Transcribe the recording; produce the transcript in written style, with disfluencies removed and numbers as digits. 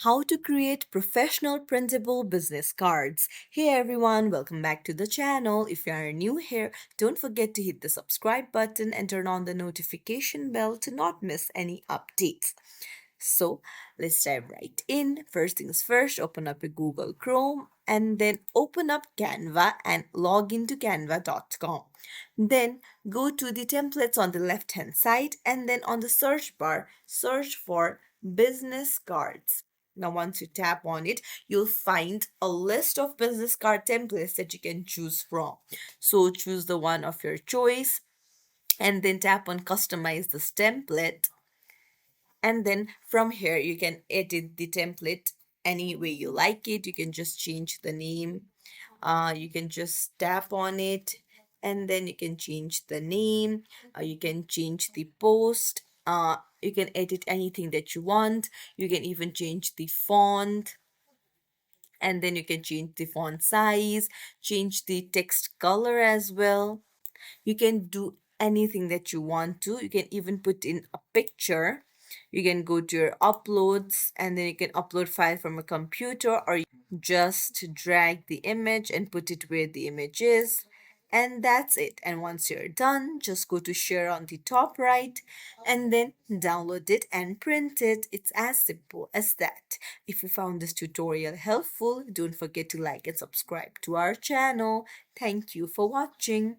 How to create professional printable business cards. Hey everyone, welcome back to the channel. If you are new here, don't forget to hit the subscribe button and turn on the notification bell to not miss any updates. So let's dive right in. First things first, open up your Google Chrome and then open up Canva and log into canva.com. Then go to the templates on the left hand side and then on the search bar, search for business cards. Now, once you tap on it, you'll find a list of business card templates that you can choose from. So, choose the one of your choice and then tap on customize this template, and then from here you can edit the template any way you like it. You can just change the name, you can just tap on it and then you can change the name, you can change the post, you can edit anything that you want. You can even change the font, and then you can change the font size, change the text color as well. You can do anything that you want to. You can even put in a picture. You can go to your uploads and then you can upload file from a computer, or just drag the image and put it where the image is. And that's it. And once you're done, just go to share on the top right and then download it and print it. It's as simple as that. If you found this tutorial helpful, don't forget to like and subscribe to our channel. Thank you for watching.